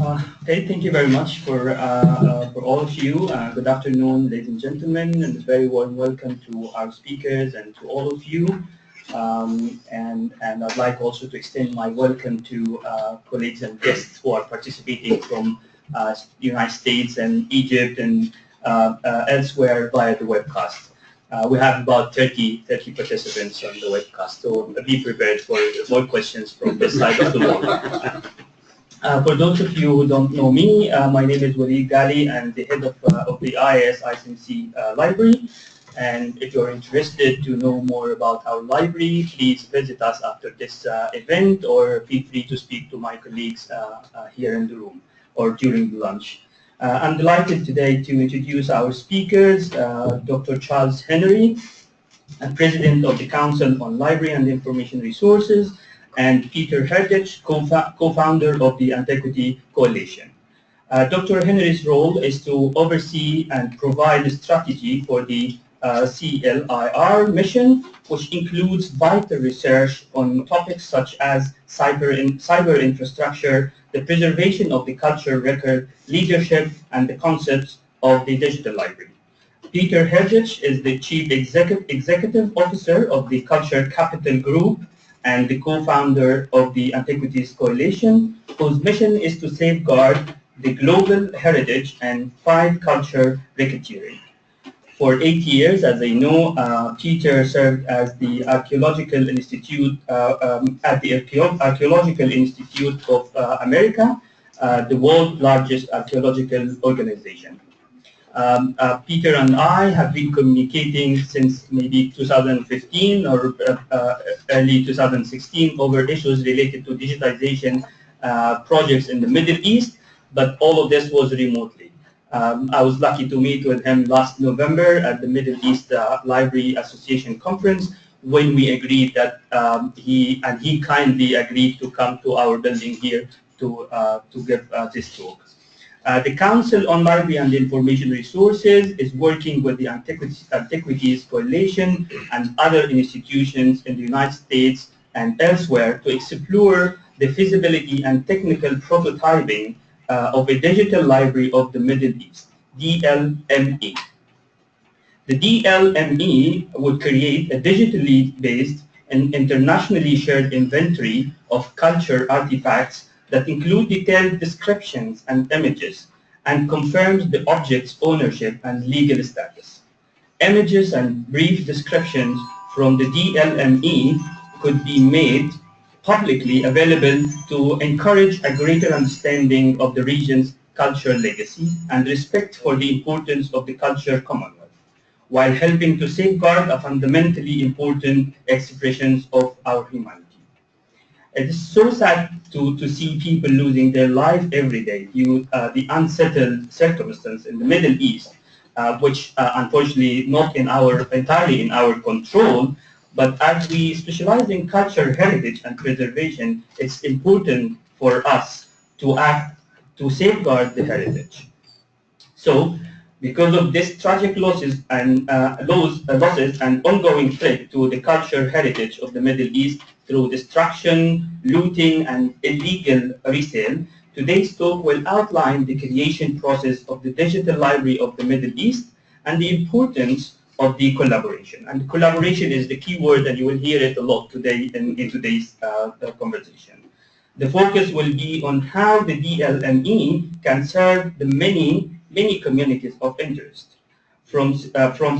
Okay, thank you very much for all of you. Good afternoon, ladies and gentlemen, and a very warm welcome to our speakers and to all of you. And I'd like also to extend my welcome to colleagues and guests who are participating from the United States and Egypt and elsewhere via the webcast. We have about 30 participants on the webcast, so be prepared for more questions from this side of the world. For those of you who don't know me, my name is Walid Ghali. I'm the head of the IIS ISMC library. And if you're interested to know more about our library, please visit us after this event, or feel free to speak to my colleagues here in the room or during the lunch. I'm delighted today to introduce our speakers, Dr. Charles Henry, President of the Council on Library and Information Resources, and Peter Herdrich, co-founder of the Antiquity Coalition. Dr. Henry's role is to oversee and provide a strategy for the CLIR mission, which includes vital research on topics such as cyber infrastructure, the preservation of the cultural record, leadership, and the concepts of the digital library. Peter Herdrich is the Chief Executive Officer of the Culture Capital Group and the co-founder of the Antiquities Coalition, whose mission is to safeguard the global heritage and fight culture racketeering. For 8 years, as I know, Peter served as the Archaeological Institute at the Archaeological Institute of America, the world's largest archaeological organization. Peter and I have been communicating since maybe 2015 or early 2016 over issues related to digitization projects in the Middle East, but all of this was remotely. I was lucky to meet with him last November at the Middle East Library Association conference, when we agreed that he kindly agreed to come to our building here to give this talk. The Council on Library and Information Resources is working with the Antiquities Coalition and other institutions in the United States and elsewhere to explore the feasibility and technical prototyping of a digital library of the Middle East, DLME. The DLME would create a digitally based and internationally shared inventory of culture artifacts that include detailed descriptions and images, and confirms the object's ownership and legal status. Images and brief descriptions from the DLME could be made publicly available to encourage a greater understanding of the region's cultural legacy and respect for the importance of the culture commonwealth, while helping to safeguard a fundamentally important expressions of our humanity. It is so sad to see people losing their life every day due to the unsettled circumstance in the Middle East, which unfortunately not entirely in our control. But as we specialize in culture, heritage, and preservation, it's important for us to act to safeguard the heritage. So, because of this tragic losses and ongoing threat to the cultural heritage of the Middle East through destruction, looting, and illegal resale, today's talk will outline the creation process of the digital library of the Middle East and the importance of the collaboration. And collaboration is the key word, and you will hear it a lot today in today's conversation. The focus will be on how the DLME can serve the many communities of interest, from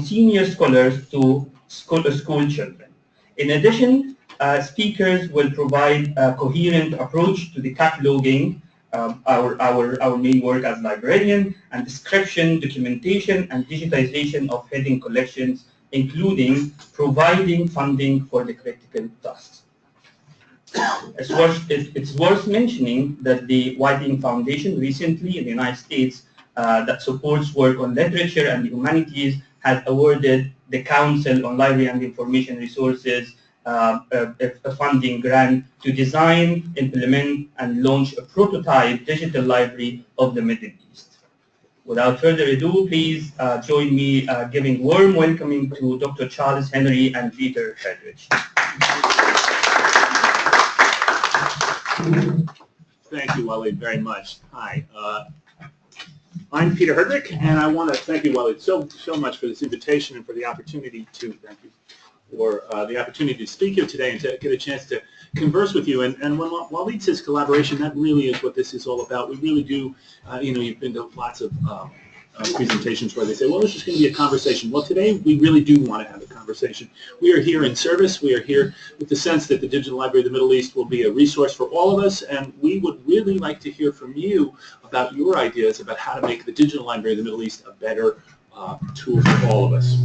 senior scholars to school children. In addition, speakers will provide a coherent approach to the cataloging, our main work as librarian, and description, documentation, and digitization of hidden collections, including providing funding for the critical tasks. It's worth mentioning that the Whiting Foundation recently in the United States that supports work on literature and the humanities has awarded the Council on Library and Information Resources a funding grant to design, implement, and launch a prototype digital library of the Middle East. Without further ado, please join me giving warm welcoming to Dr. Charles Henry and Peter Herdrich. Thank you, Waleed, very much. Hi. I'm Peter Herdrich, and I want to thank you, Waleed, so much for this invitation and for the opportunity to speak here today and to get a chance to converse with you. And when Waleed says collaboration, that really is what this is all about. We really do, you've been to lots of presentations where they say, well, this is going to be a conversation. Well, today we really do want to have a conversation. We are here in service. We are here with the sense that the Digital Library of the Middle East will be a resource for all of us, and we would really like to hear from you about your ideas about how to make the Digital Library of the Middle East a better tool for all of us.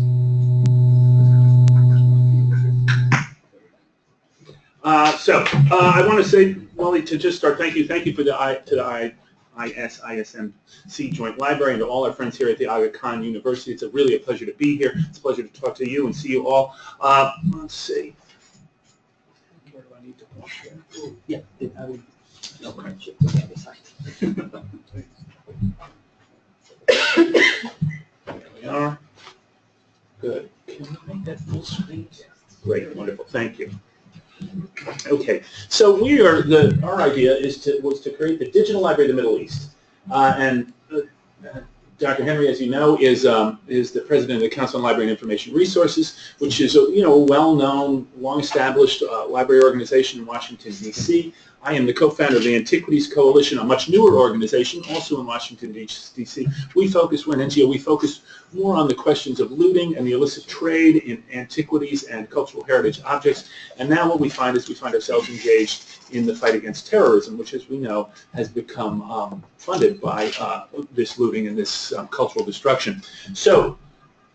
I want to say, Wally, to just start, thank you for the ISMC Joint Library and to all our friends here at the Aga Khan University. It's really a pleasure to be here. It's a pleasure to talk to you and see you all. Let's see. Where do I need to point here? Yeah, I will. Okay. Shift to the other side. There we are. Good. Can we make that full screen? Great, wonderful. Thank you. Okay, so our idea was to create the Digital Library of the Middle East, and Dr. Henry, as you know, is the president of the Council on Library and Information Resources, which is a well-known, long-established library organization in Washington D.C. I am the co-founder of the Antiquities Coalition, a much newer organization, also in Washington D.C. We're an NGO. We focus more on the questions of looting and the illicit trade in antiquities and cultural heritage objects. And now what we find is we find ourselves engaged in the fight against terrorism, which, as we know, has become funded by this looting and this cultural destruction. So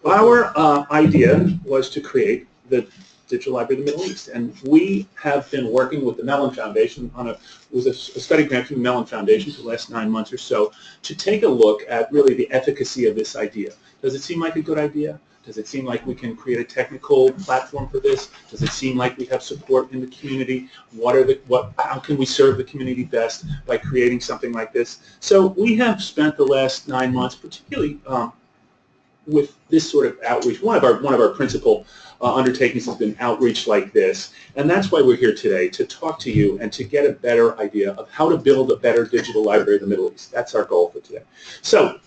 our idea was to create the Digital Library of the Middle East, and we have been working with the Mellon Foundation on a study grant from the Mellon Foundation for the last 9 months or so to take a look at really the efficacy of this idea. Does it seem like a good idea? Does it seem like we can create a technical platform for this? Does it seem like we have support in the community? How can we serve the community best by creating something like this? So we have spent the last 9 months, particularly with this sort of outreach. One of our principal undertakings has been outreach like this, and that's why we're here today, to talk to you and to get a better idea of how to build a better digital library of the Middle East. That's our goal for today. So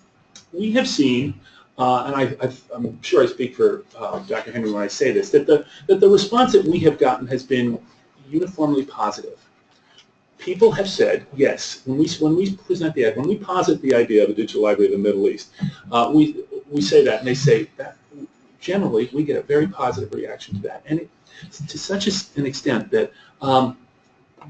we have seen, and I'm sure I speak for Dr. Henry when I say this, that the response that we have gotten has been uniformly positive. People have said, yes, when we present the idea, when we posit the idea of a digital library of the Middle East, we say that, and they say that generally we get a very positive reaction to that, and to such an extent that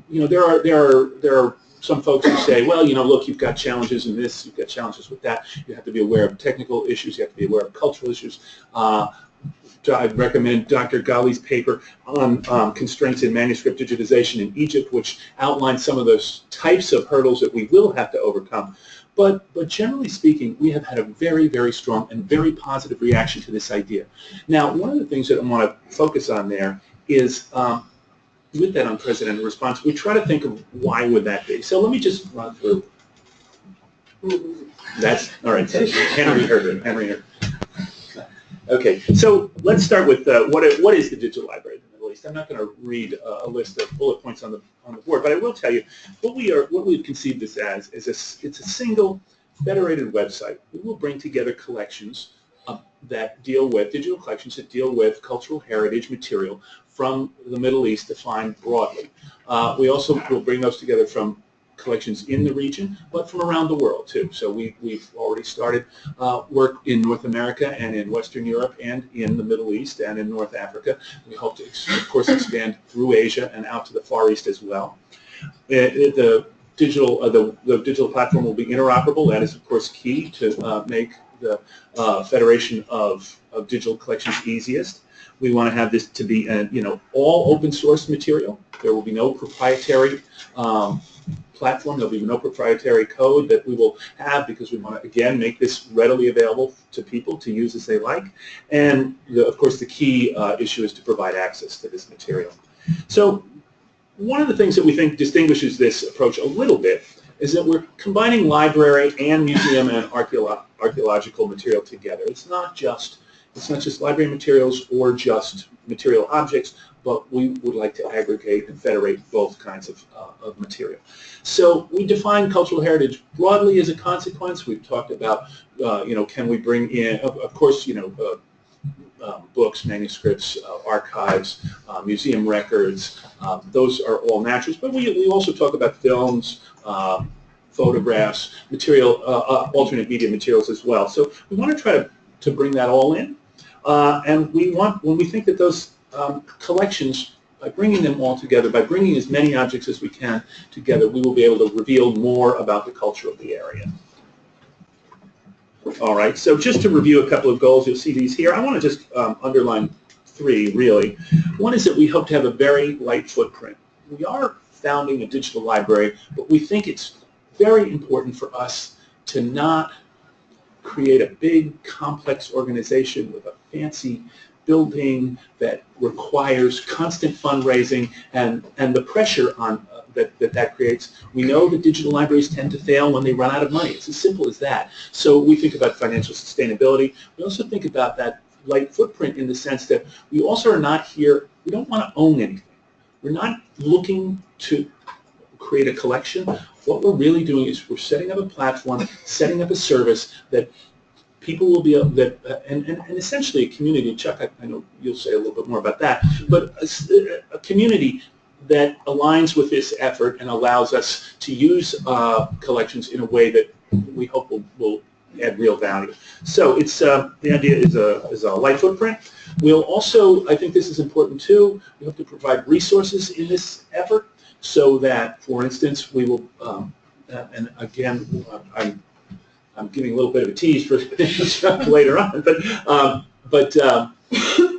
there are some folks who say, well, look, you've got challenges in this, you've got challenges with that. You have to be aware of technical issues. You have to be aware of cultural issues. I recommend Dr. Ghali's paper on constraints in manuscript digitization in Egypt, which outlines some of those types of hurdles that we will have to overcome. But generally speaking, we have had a very, very strong and very positive reaction to this idea. Now, one of the things that I want to focus on there is, with that unprecedented response, we try to think of why would that be. So let me just run through. That's, all right, so Henry heard. Okay, so let's start with what is the Digital Library of the Middle East. I'm not going to read a list of bullet points on the board, but I will tell you what we've conceived this as is it's a single federated website. We will bring together collections that deal with digital collections that deal with cultural heritage material from the Middle East defined broadly. We also will bring those together from collections in the region, but from around the world too. So we've already started work in North America and in Western Europe and in the Middle East and in North Africa. We hope to, of course, expand through Asia and out to the Far East as well. The digital platform will be interoperable. That is, of course, key to make the federation of digital collections easiest. We want to have this to be all open source material. There will be no proprietary platform. There'll be no proprietary code that we will have because we want to, again, make this readily available to people to use as they like. And, of course, the key issue is to provide access to this material. So one of the things that we think distinguishes this approach a little bit is that we're combining library and museum and archaeological material together. It's not just It's not just library materials or just material objects, but we would like to aggregate and federate both kinds of material. So we define cultural heritage broadly as a consequence. We've talked about, can we bring in, of course, books, manuscripts, archives, museum records. Those are all naturals, but we also talk about films, photographs, material, alternate media materials as well. So we want to try to bring that all in, and when we think that those collections, by bringing them all together, by bringing as many objects as we can together, we will be able to reveal more about the culture of the area. All right, so just to review a couple of goals, you'll see these here. I want to just underline 3, really. One is that we hope to have a very light footprint. We are founding a digital library, but we think it's very important for us to not create a big, complex organization with a fancy building that requires constant fundraising and the pressure on that creates. We know that digital libraries tend to fail when they run out of money. It's as simple as that. So we think about financial sustainability. We also think about that light footprint in the sense that we also are not here, we don't want to own anything. We're not looking to create a collection. What we're really doing is we're setting up a platform, setting up a service that people will be able, and essentially a community. Chuck, I know you'll say a little bit more about that, but a community that aligns with this effort and allows us to use collections in a way that we hope will add real value. So it's the idea is a light footprint. We'll also, I think this is important too, we hope to provide resources in this effort so that, for instance, we will, and again, I'm giving a little bit of a tease for later on, but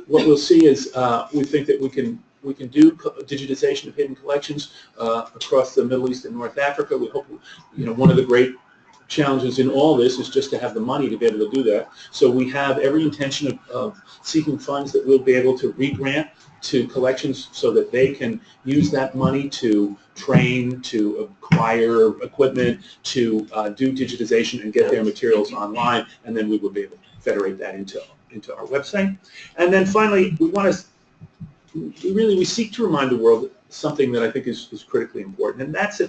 what we'll see is we think that we can do digitization of hidden collections across the Middle East and North Africa. We hope, one of the great challenges in all this is just to have the money to be able to do that. So we have every intention of seeking funds that we'll be able to re-grant to collections so that they can use that money to train, to acquire equipment, to do digitization and get their materials online, and then we will be able to federate that into our website. And then finally, we seek to remind the world something that I think is critically important, and that's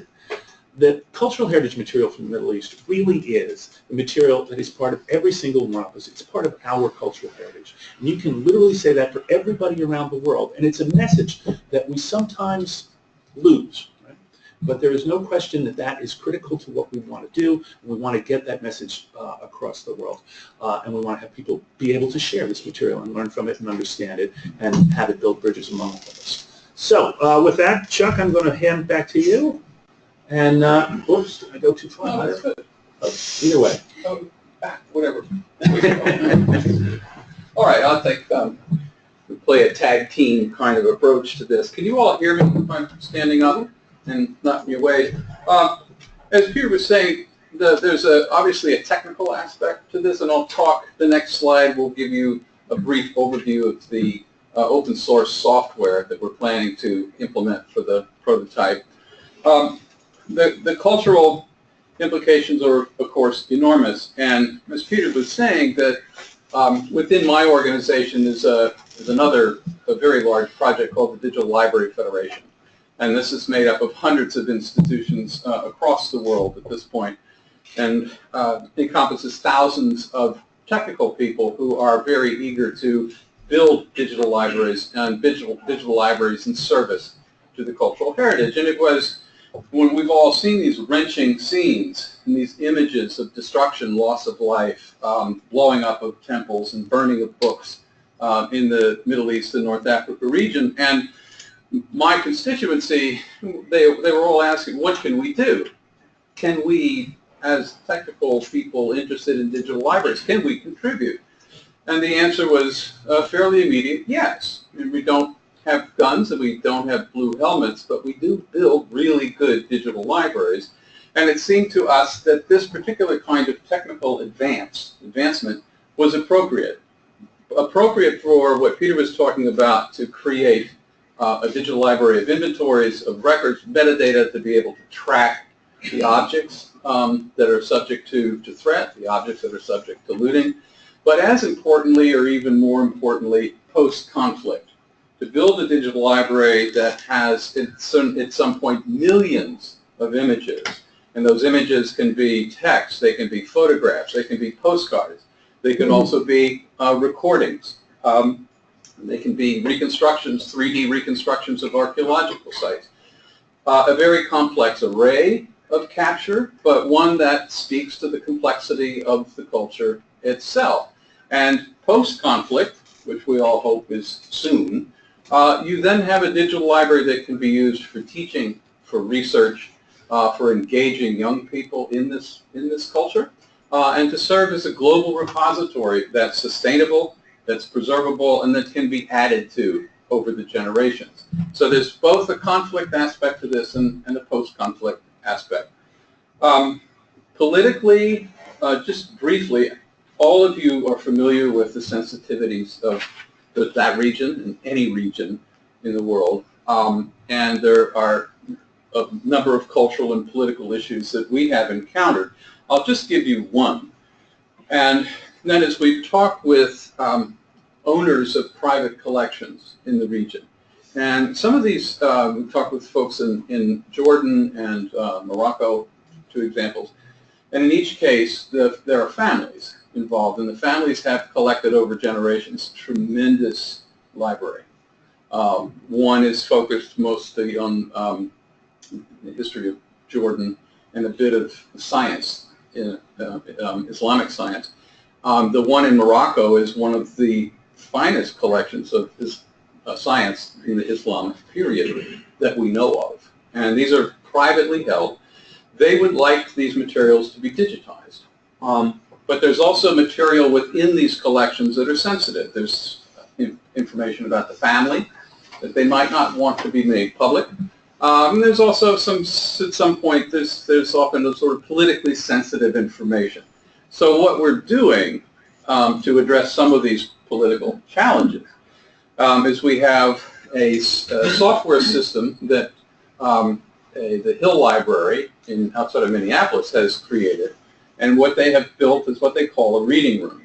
that cultural heritage material from the Middle East really is the material that is part of every single one of us. It's part of our cultural heritage. And you can literally say that for everybody around the world. And it's a message that we sometimes lose. Right? But there is no question that that is critical to what we want to do. And we want to get that message across the world. And we want to have people be able to share this material and learn from it and understand it and have it build bridges among all of us. So with that, Chuck, I'm going to hand back to you. And, oops, did I go too far? No, that's good. Either way. Whatever. All right, I think we play a tag team kind of approach to this. Can you all hear me if I'm standing up and not in your way? As Peter was saying, there's obviously a technical aspect to this, and I'll talk, the next slide will give you a brief overview of the open source software that we're planning to implement for the prototype. The cultural implications are, of course, enormous, and as Peter was saying, that within my organization is another very large project called the Digital Library Federation, and this is made up of hundreds of institutions across the world at this point, and encompasses thousands of technical people who are very eager to build digital libraries and digital libraries in service to the cultural heritage. And it was when we've all seen these wrenching scenes and these images of destruction, loss of life, blowing up of temples and burning of books in the Middle East and North Africa region, and my constituency, they were all asking, what can we do? Can we, as technical people interested in digital libraries, can we contribute? And the answer was fairly immediate, yes. I mean, we don't have guns and we don't have blue helmets, but we do build really good digital libraries. And it seemed to us that this particular kind of technical advancement was appropriate. Appropriate for what Peter was talking about, to create a digital library of inventories, of records, metadata to be able to track the objects that are subject to threat, the objects that are subject to looting, but as importantly, or even more importantly, post-conflict. To build a digital library that has, at some point, millions of images. And those images can be text, they can be photographs, they can be postcards. They can also be recordings. They can be reconstructions, 3D reconstructions of archaeological sites. A very complex array of capture, but one that speaks to the complexity of the culture itself. And post-conflict, which we all hope is soon, you then have a digital library that can be used for teaching, for research, for engaging young people in this culture, and to serve as a global repository that's sustainable, that's preservable, and that can be added to over the generations. So there's both a conflict aspect to this and a post-conflict aspect. Politically, just briefly, all of you are familiar with the sensitivities of that region and any region in the world, and there are a number of cultural and political issues that we have encountered. I'll just give you one, and that is we've talked with owners of private collections in the region. And some of these, we've talked with folks in Jordan and Morocco, 2 examples, and in each case there are families involved, and the families have collected over generations tremendous library. One is focused mostly on the history of Jordan and a bit of science, Islamic science. The one in Morocco is one of the finest collections of science in the Islamic period that we know of. And these are privately held. They would like these materials to be digitized. But there's also material within these collections that are sensitive. There's information about the family that they might not want to be made public. And there's also at some point, there's often a sort of politically sensitive information. So what we're doing to address some of these political challenges is we have a software system that the Hill Library outside of Minneapolis has created. And what they have built is what they call a reading room.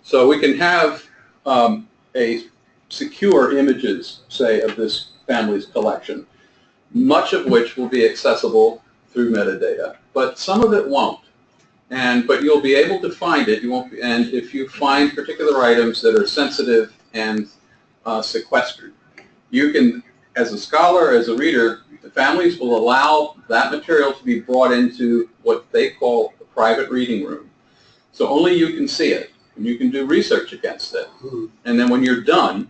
So we can have a secure images, say, of this family's collection, much of which will be accessible through metadata, but some of it won't. But you'll be able to find it. And if you find particular items that are sensitive and sequestered, you can, as a scholar, as a reader, the families will allow that material to be brought into what they call a private reading room. So only you can see it, and you can do research against it. And then when you're done,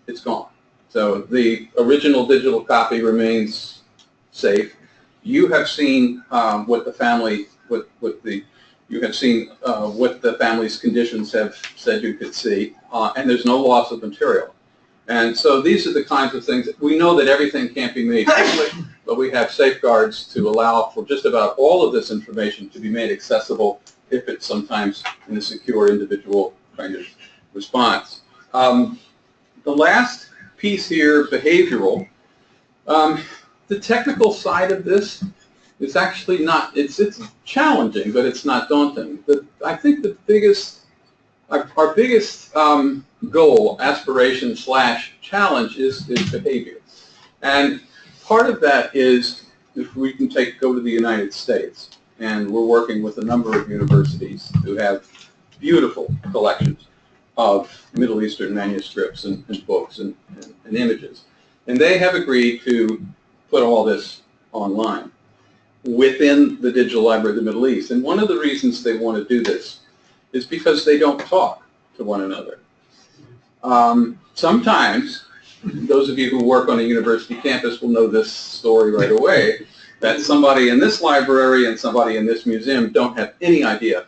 it's gone. So the original digital copy remains safe. You have seen what the family, you have seen what the family's conditions have said you could see, and there's no loss of material. And so these are the kinds of things. We know that everything can't be made public, but we have safeguards to allow for just about all of this information to be made accessible if it's sometimes in a secure individual kind of response. The last piece here, behavioral. The technical side of this is actually not, it's challenging, but it's not daunting. I think the biggest, our biggest goal, aspiration / challenge is behavior. And part of that is, if we can go to the United States, and we're working with a number of universities who have beautiful collections of Middle Eastern manuscripts and books and images. And they have agreed to put all this online within the Digital Library of the Middle East. And one of the reasons they want to do this is because they don't talk to one another. Sometimes, those of you who work on a university campus will know this story right away, that somebody in this library and somebody in this museum don't have any idea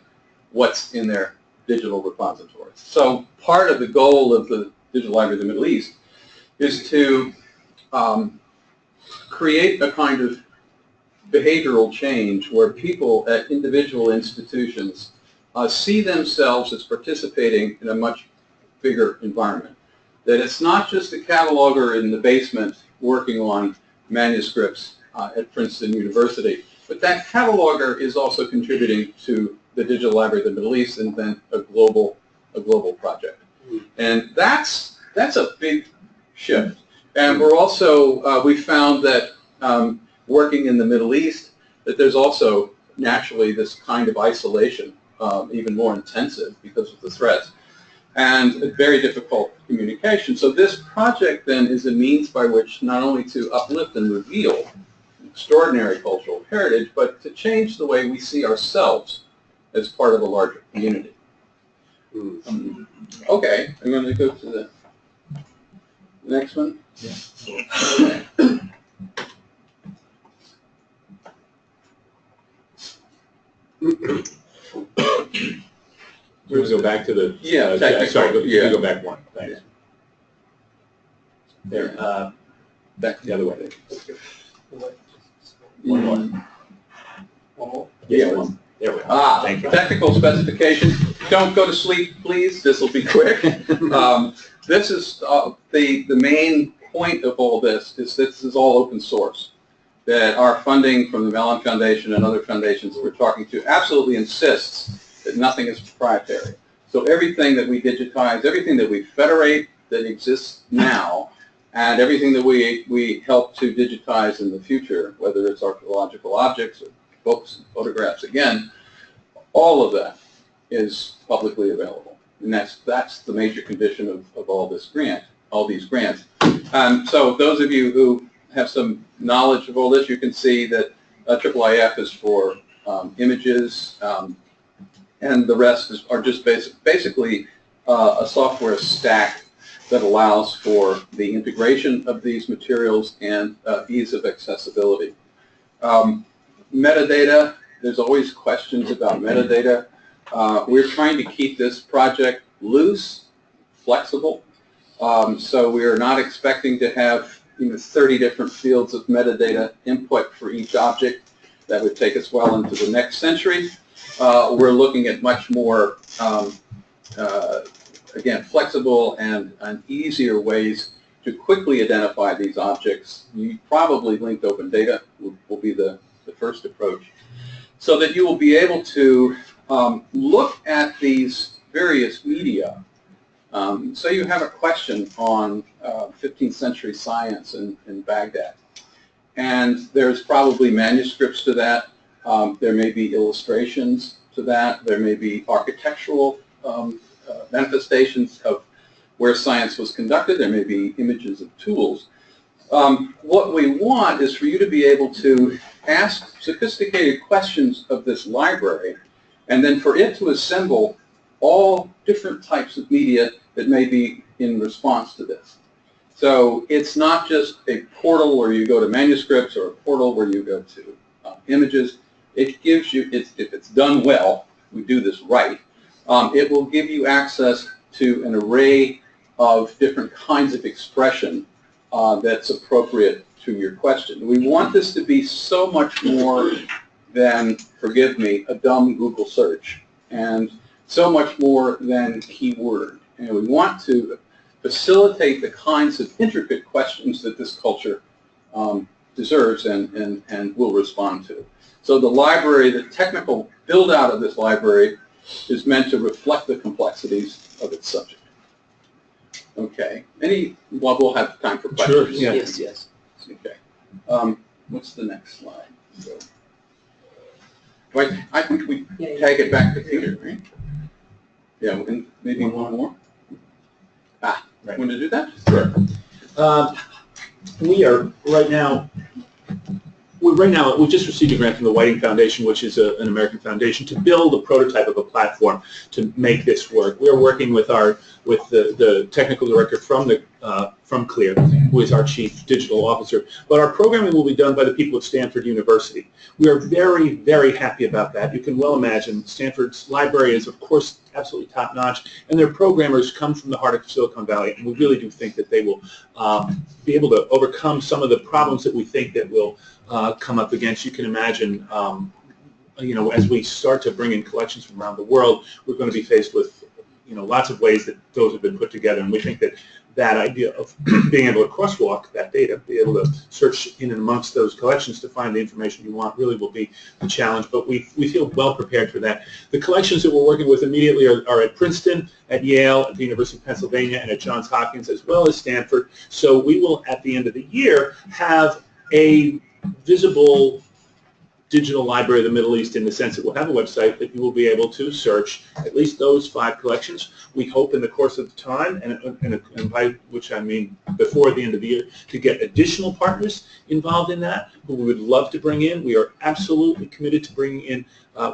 what's in their digital repositories. So part of the goal of the Digital Library of the Middle East is to create a kind of behavioral change where people at individual institutions see themselves as participating in a much bigger environment. That it's not just a cataloger in the basement working on manuscripts at Princeton University, but that cataloger is also contributing to the Digital Library of the Middle East and then a global a global project. And that's a big shift. And we're also, we found that working in the Middle East, that there's also naturally this kind of isolation, even more intensive because of the threats, and a very difficult communication. So this project then is a means by which not only to uplift and reveal extraordinary cultural heritage, but to change the way we see ourselves as part of a larger community. Okay, I'm going to go to the next one. Yeah. We're going to go back to the... Sorry, go back one. Thanks. There. Back the other way. One more. One more? Yeah, one. There we go. Thank you. Technical specifications. Don't go to sleep, please. This will be quick. This is the main point of all this is all open source. That our funding from the Mellon Foundation and other foundations that we're talking to absolutely insists that nothing is proprietary. So everything that we digitize, everything that we federate that exists now, and everything that we help to digitize in the future, whether it's archaeological objects or books and photographs, again, all of that is publicly available. And that's the major condition of all this grant, all these grants. So those of you who have some knowledge of all this, you can see that IIIF is for images, and the rest are just basically a software stack that allows for the integration of these materials and ease of accessibility. Metadata, there's always questions about metadata. We're trying to keep this project loose, flexible, so we are not expecting to have 30 different fields of metadata input for each object. That would take us well into the next century. We're looking at much more, again, flexible and easier ways to quickly identify these objects. You probably linked open data will be the first approach, so that you will be able to look at these various media. So you have a question on 15th century science in Baghdad, and there's probably manuscripts to that. There may be illustrations to that. There may be architectural manifestations of where science was conducted. There may be images of tools. What we want is for you to be able to ask sophisticated questions of this library, and then for it to assemble all different types of media that may be in response to this. So it's not just a portal where you go to manuscripts or a portal where you go to images. It gives you, if it's done well, we do this right, it will give you access to an array of different kinds of expression that's appropriate to your question. We want this to be so much more than, forgive me, a dumb Google search, and so much more than keyword. And we want to facilitate the kinds of intricate questions that this culture deserves and will respond to. So the library, the technical build-out of this library is meant to reflect the complexities of its subject. Okay. Well, we'll have time for questions. Sure. Yeah. Yes. Okay. What's the next slide? So, wait, I think we tag it back to Peter, right? Yeah, and maybe one more. Right. Want to do that? Sure. We are right now. We just received a grant from the Whiting Foundation, which is an American foundation, to build a prototype of a platform to make this work. We're working with the technical director from CLEAR, who is our chief digital officer. But our programming will be done by the people at Stanford University. We are very, very happy about that. You can well imagine Stanford's library is, of course, absolutely top-notch, and their programmers come from the heart of Silicon Valley, and we really do think that they will be able to overcome some of the problems that we think that will come up against. You can imagine, as we start to bring in collections from around the world, we're going to be faced with, lots of ways that those have been put together, and we think that that idea of being able to crosswalk that data, be able to search in and amongst those collections to find the information you want really will be the challenge, but we feel well prepared for that. The collections that we're working with immediately are at Princeton, at Yale, at the University of Pennsylvania, and at Johns Hopkins, as well as Stanford. So we will, at the end of the year, have a visible digital library of the Middle East in the sense that we'll have a website that you will be able to search at least those 5 collections. We hope in the course of time, and by which I mean before the end of the year, to get additional partners involved in that who we would love to bring in. We are absolutely committed to bringing in,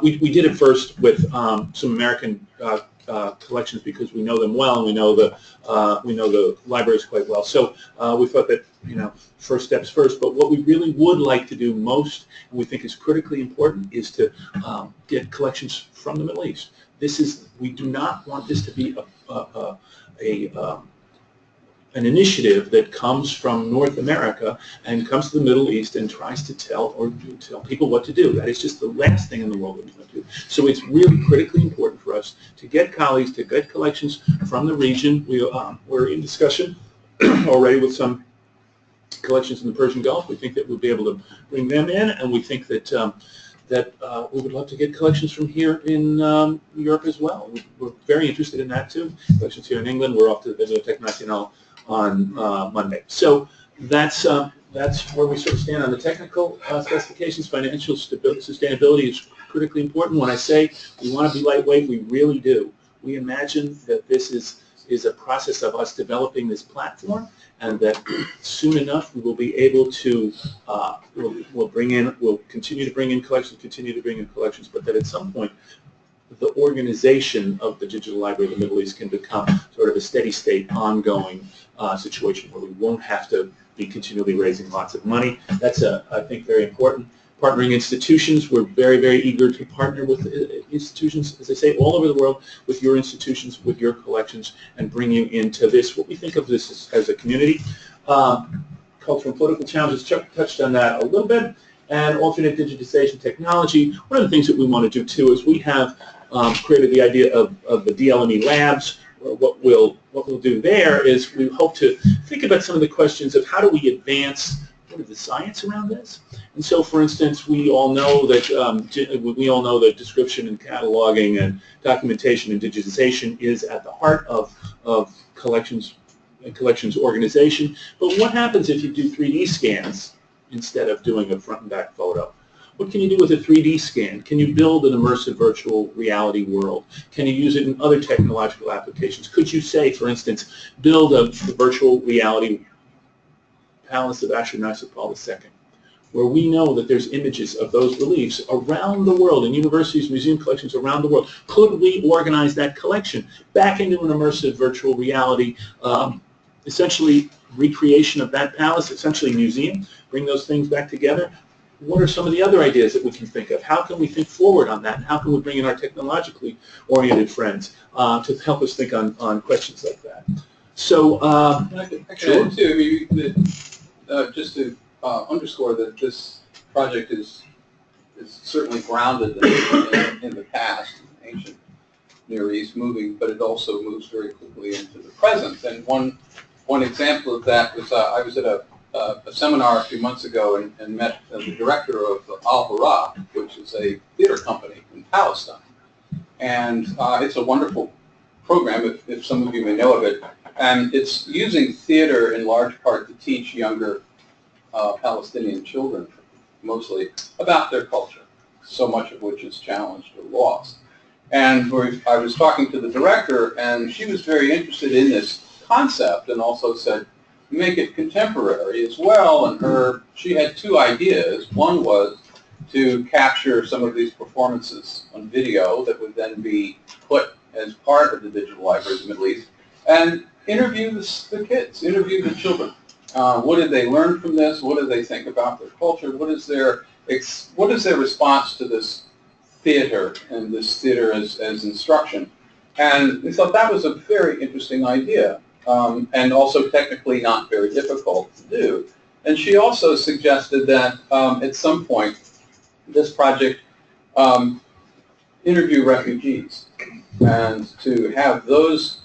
we did it first with some American collections because we know them well and we know the libraries quite well. So we thought that, you know, first steps first, but what we really would like to do most, and we think is critically important, is to get collections from the Middle East. We do not want this to be an initiative that comes from North America and comes to the Middle East and tries to tell people what to do. That is just the last thing in the world that we want to do. So it's really critically important for us to get colleagues, to get collections from the region. We're in discussion already with some collections in the Persian Gulf. We think that we'll be able to bring them in, and we think that we would love to get collections from here in Europe as well. We're very interested in that too. Collections here in England. We're off to the Bibliothèque Nationale on Monday. So that's where we sort of stand on the technical specifications. Financial sustainability is critically important. When I say we want to be lightweight, we really do. We imagine that this is a process of us developing this platform, and that soon enough we will be able to, we'll continue to bring in collections, but that at some point the organization of the Digital Library of the Middle East can become sort of a steady state, ongoing situation where we won't have to be continually raising lots of money. That's, I think, very important. Partnering institutions, we're very, very eager to partner with institutions, as I say, all over the world, with your institutions, with your collections, and bring you into this, what we think of this as a community. Cultural and political challenges, Chuck touched on that a little bit, and alternate digitization technology. One of the things that we want to do too is we have created the idea of the DLME labs. What we'll do there is we hope to think about some of the questions of how do we advance the science around this. And so, for instance, we all know that description and cataloging and documentation and digitization is at the heart of collections and collections organization. But what happens if you do 3D scans instead of doing a front and back photo? What can you do with a 3D scan? Can you build an immersive virtual reality world? Can you use it in other technological applications? Could you say, for instance, build a virtual reality Palace of Ashurnasirpal II, where we know that there's images of those reliefs around the world in universities, museum collections around the world. Could we organize that collection back into an immersive virtual reality, essentially recreation of that palace, essentially museum, bring those things back together? What are some of the other ideas that we can think of? How can we think forward on that? And how can we bring in our technologically oriented friends to help us think on questions like that? So, I can sure. add too, just to underscore that this project is certainly grounded in the past, ancient Near East moving, but it also moves very quickly into the present. And one example of that was I was at a seminar a few months ago and met the director of Al-Hurra, which is a theater company in Palestine. And it's a wonderful program, if some of you may know of it. And it's using theater in large part to teach younger Palestinian children, mostly, about their culture, so much of which is challenged or lost. And I was talking to the director, and she was very interested in this concept and also said, make it contemporary as well. And she had 2 ideas. One was to capture some of these performances on video that would then be put as part of the Digital Library of the Middle East, and interview the kids, interview the children. What did they learn from this? What do they think about their culture? What is their response to this theater and this theater as instruction? And we thought that was a very interesting idea, and also technically not very difficult to do. And she also suggested that at some point this project interview refugees, and to have those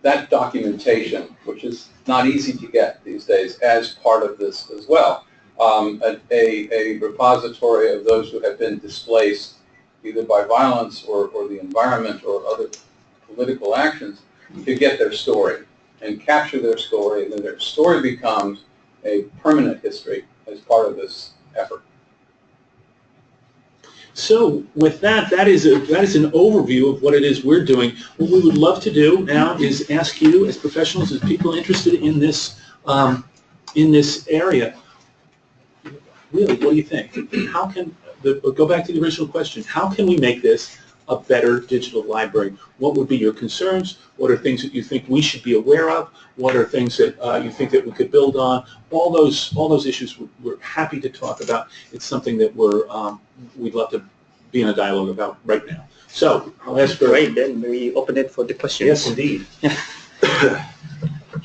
that documentation, which is not easy to get these days, as part of this as well. A repository of those who have been displaced either by violence or the environment or other political actions to get their story and capture their story, and then their story becomes a permanent history as part of this effort. So with that, that is an overview of what it is we're doing. What we would love to do now is ask you, as professionals, as people interested in this area, really, what do you think? How can go back to the original question? How can we make this a better digital library? What would be your concerns? What are things that you think we should be aware of? What are things that you think that we could build on? All those issues we're happy to talk about. It's something that we'd love to be in a dialogue about right now. So I'll ask for. Right, then we open it for the questions. Yes, indeed.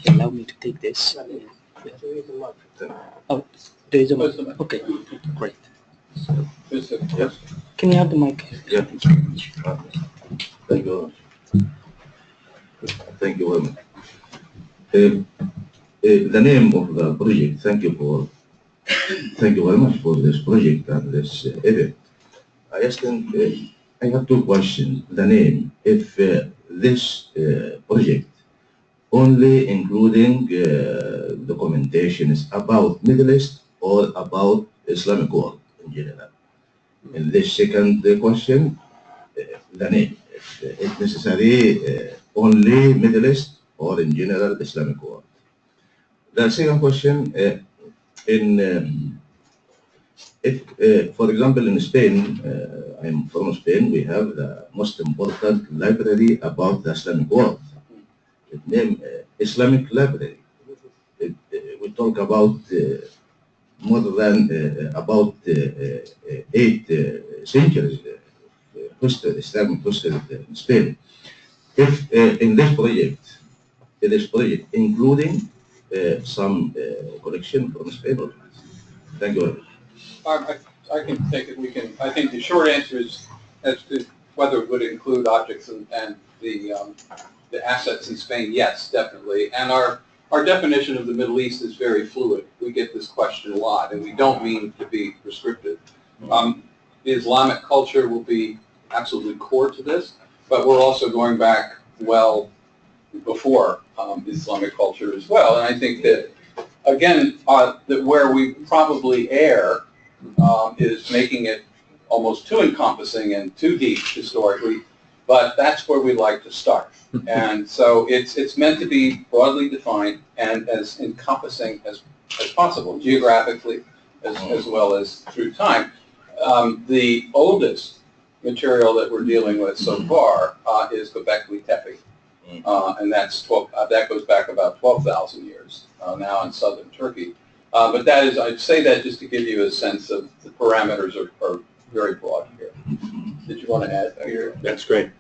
Allow me to take this. Oh, there is a mic. Okay, great. Yes. Can you have the mic? Yeah. Thank you. Thank you very much. The name of the project. Thank you very much for this project and this event. I have two questions. The name, if this project only including documentation is about Middle East or about Islamic world in general. And the second question, the name, if it's necessary only Middle East or in general Islamic world. The second question, if, for example, in Spain, I'm from Spain, we have the most important library about the Islamic world. It named Islamic Library. We talk about more than about 8 centuries history, Islamic history in Spain. If in this project, including some collection from Spain or not? Thank you very much. I can take it. I think the short answer is as to whether it would include objects and the assets in Spain. Yes, definitely. And our definition of the Middle East is very fluid. We get this question a lot, and we don't mean to be prescriptive. The Islamic culture will be absolutely core to this, but we're also going back well before Islamic culture as well. And I think that, again, that where we probably err is making it almost too encompassing and too deep historically, but that's where we like to start. And so it's meant to be broadly defined and as encompassing as possible, geographically as well as through time. The oldest material that we're dealing with so far is Göbekli Tepe, and that goes back about 12,000 years now in southern Turkey. But that is, I'd say that just to give you a sense of the parameters are very broad here. Did you want to add here? That's great.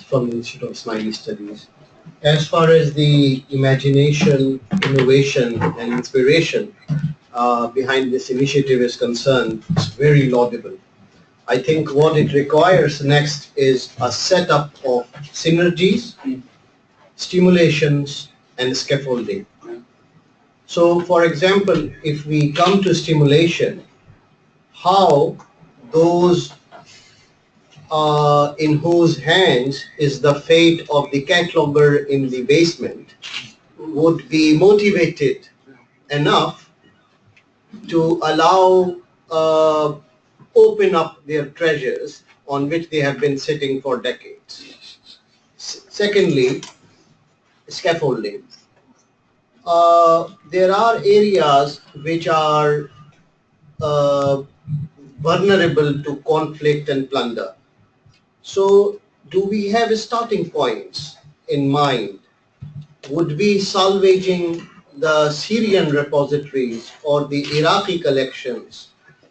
From the Institute of Smiley Studies. As far as the imagination, innovation, and inspiration behind this initiative is concerned, it's very laudable. I think what it requires next is a setup of synergies, stimulations, and scaffolding. So, for example, if we come to stimulation, how those in whose hands is the fate of the cataloger in the basement would be motivated enough to allow open up their treasures on which they have been sitting for decades. Secondly, scaffolding. There are areas which are vulnerable to conflict and plunder. So, do we have starting points in mind? Would be salvaging the Syrian repositories or the Iraqi collections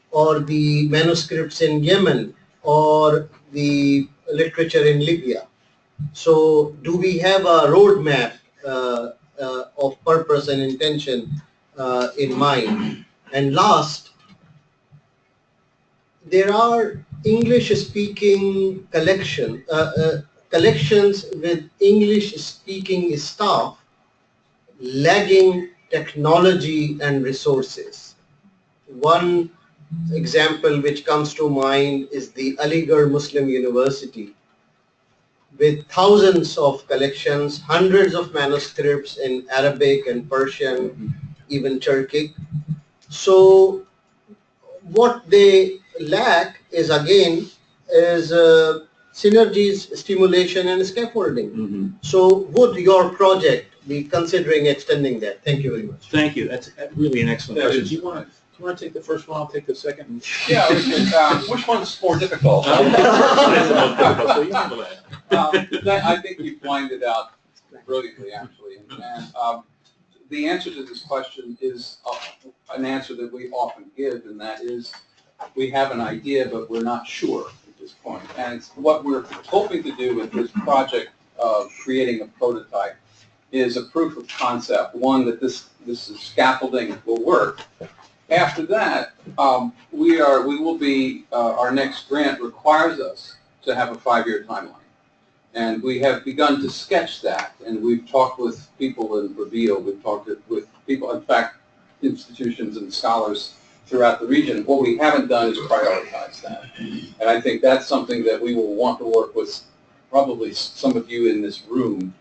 or the manuscripts in Yemen or the literature in Libya? So, do we have a roadmap of purpose and intention in mind? And last, there are English-speaking collections with English-speaking staff lagging technology and resources. One example which comes to mind is the Aligarh Muslim University, with thousands of collections, hundreds of manuscripts in Arabic and Persian, even Turkic. So what they lack is synergies, stimulation, and scaffolding. So would your project be considering extending that? Thank you very much. Thank you. That's really an excellent That question. is- Do you want to take the first one? I'll take the second. Yeah, which one's more difficult? That is the most difficult, so you handle that. I think you lined it out brilliantly, actually. And the answer to this question is an answer that we often give, and that is we have an idea, but we're not sure at this point. And what we're hoping to do with this project of creating a prototype is a proof of concept, one that this is scaffolding will work. After that, our next grant requires us to have a 5-year timeline. And we have begun to sketch that, and we've talked with people in Reveal, we've talked with people, in fact, institutions and scholars throughout the region. What we haven't done is prioritize that. And I think that's something that we will want to work with probably some of you in this room.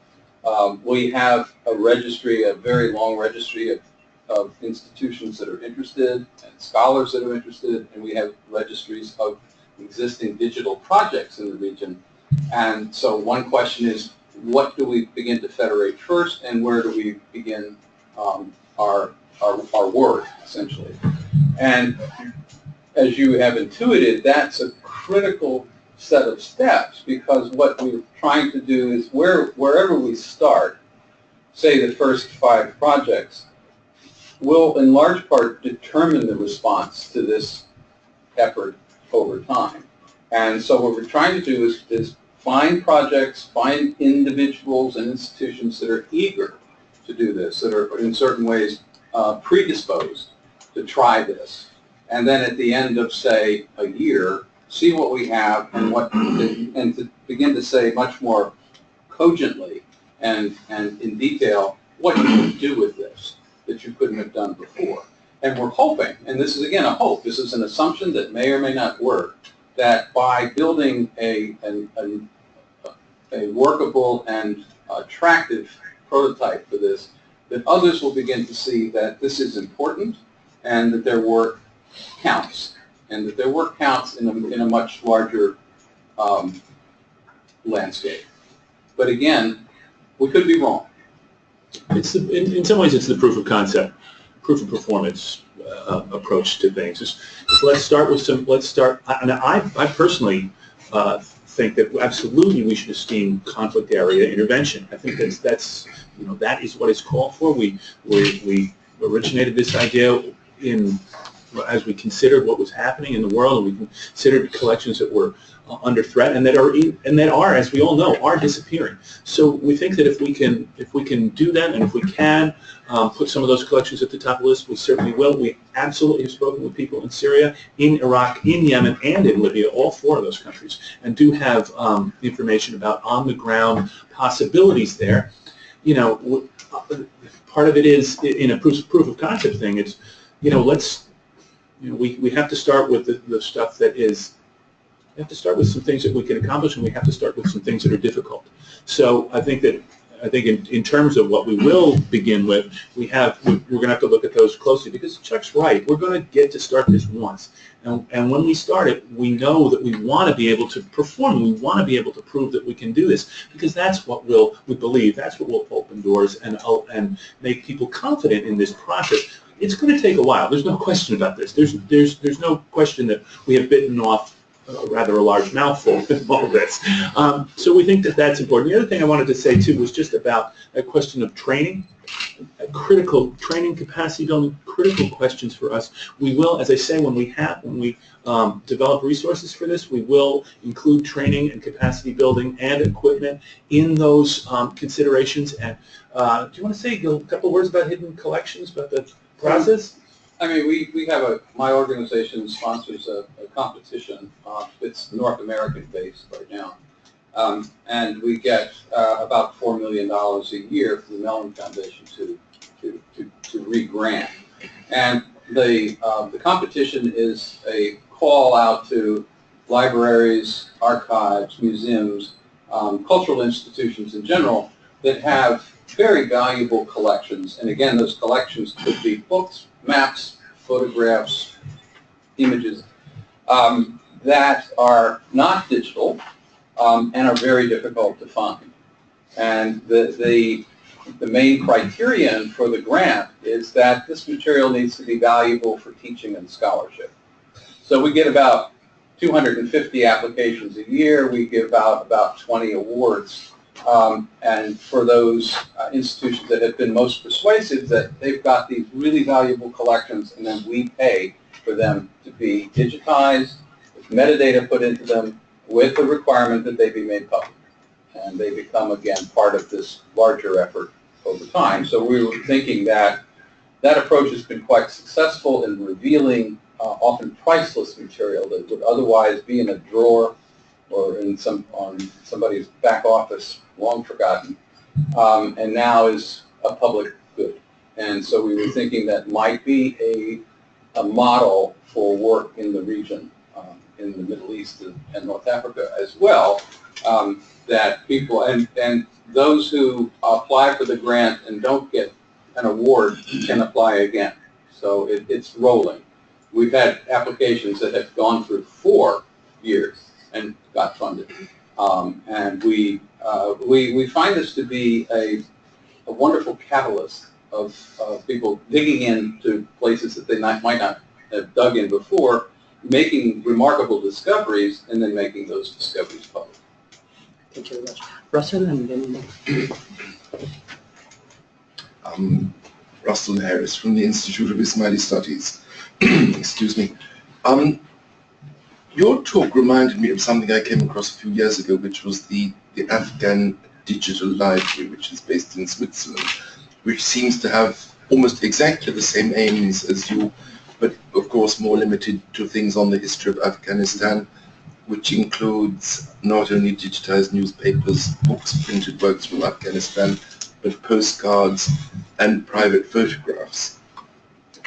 We have a registry, a very long registry of institutions that are interested and scholars that are interested, and we have registries of existing digital projects in the region. And so one question is, what do we begin to federate first, and where do we begin our work, essentially? And as you have intuited, that's a critical set of steps, because what we're trying to do is wherever we start, say the first 5 projects, will in large part determine the response to this effort over time. And so what we're trying to do is find projects, find individuals and institutions that are eager to do this, that are in certain ways predisposed to try this. And then at the end of, say, a year, see what we have and to begin to say much more cogently and in detail what you can do with this that you couldn't have done before. And we're hoping, and this is again a hope, this is an assumption that may or may not work, that by building a workable and attractive prototype for this, that others will begin to see that this is important and that their work counts, and that their work counts in a much larger landscape. But again, we could be wrong. It's in some ways it's the proof of concept, proof of performance approach to things. Let's start with some. I personally think that absolutely we should esteem conflict area intervention. I think that's that is what is called for. We originated this idea as we considered what was happening in the world, and we considered collections that were under threat and that are, as we all know, are disappearing. So we think that if we can do that, and if we can put some of those collections at the top of the list, we certainly will. We absolutely have spoken with people in Syria, in Iraq, in Yemen, and in Libya, all 4 of those countries, and do have information about on-the-ground possibilities there. Part of it is in a proof of concept thing. It's we have to start with the stuff that is. We have to start with some things that we can accomplish, and we have to start with some things that are difficult. So I think in terms of what we will begin with, we're going to have to look at those closely, because Chuck's right. We're going to get to start this once, and when we start it, we know that we want to be able to perform. We want to be able to prove that we can do this, because that's what we believe. That's what will open doors and make people confident in this process. It's going to take a while. There's no question about this. There's no question that we have bitten off rather a large mouthful in all this. So we think that that's important. The other thing I wanted to say too was just about a question of training, critical training, capacity building, critical questions for us. We will, as I say, when we develop resources for this, we will include training and capacity building and equipment in those considerations. And do you want to say a couple words about hidden collections, about the process? I mean, we have my organization sponsors a competition. It's North American based right now. And we get about $4 million a year from the Mellon Foundation to re-grant. And the competition is a call out to libraries, archives, museums, cultural institutions in general that have very valuable collections. And again, those collections could be books, maps, photographs, images that are not digital and are very difficult to find. And the main criterion for the grant is that this material needs to be valuable for teaching and scholarship. So we get about 250 applications a year. We give out about 20 awards. And for those institutions that have been most persuasive, that they've got these really valuable collections, and then we pay for them to be digitized, with metadata put into them, with the requirement that they be made public. And they become, again, part of this larger effort over time. So we were thinking that that approach has been quite successful in revealing often priceless material that would otherwise be in a drawer or in on somebody's back office, long forgotten, and now is a public good. And so we were thinking that might be a model for work in the region, in the Middle East and North Africa as well, that people, and those who apply for the grant and don't get an award can apply again. So it's rolling. We've had applications that have gone through 4 years and got funded. And we find this to be a wonderful catalyst of people digging into places that they might not have dug in before, making remarkable discoveries, and then making those discoveries public. Thank you very much. Russell, and then... Russell Harris from the Institute of Ismaili Studies. Excuse me. Your talk reminded me of something I came across a few years ago, which was the Afghan Digital Library, which is based in Switzerland, which seems to have almost exactly the same aims as you, but of course more limited to things on the history of Afghanistan, which includes not only digitized newspapers, books, printed works from Afghanistan, but postcards and private photographs.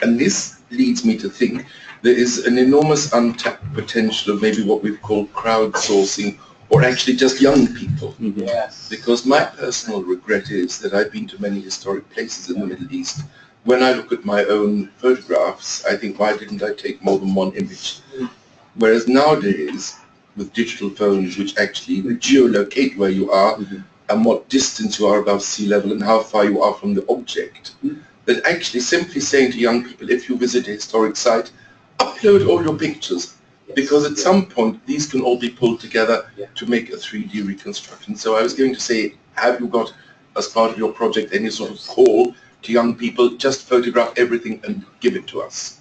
And this leads me to think there is an enormous untapped potential of maybe what we've called crowdsourcing, or actually just young people. Yes. Because my personal regret is that I've been to many historic places in the Middle East. When I look at my own photographs, I think, why didn't I take more than one image? Whereas nowadays, with digital phones, which actually geolocate where you are, and what distance you are above sea level and how far you are from the object, that actually simply saying to young people, if you visit a historic site, upload all your pictures, because at some point these can all be pulled together to make a 3D reconstruction. So I was going to say, have you got, as part of your project, any sort of call to young people, just photograph everything and give it to us?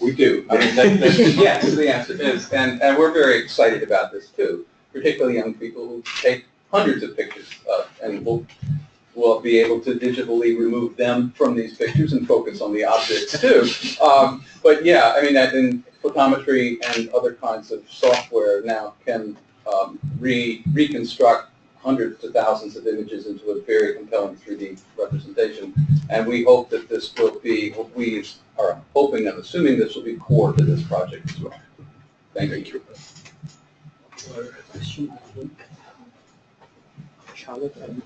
We do. I mean, yes, the answer is, and we're very excited about this too, particularly young people who take hundreds of pictures, and we'll be able to digitally remove them from these pictures and focus on the objects too. But yeah, I mean, in photometry and other kinds of software now can reconstruct hundreds to thousands of images into a very compelling 3D representation. And we hope that this will be, we are hoping and assuming this will be core to this project as well. Thank you. Question, I think. Charlotte and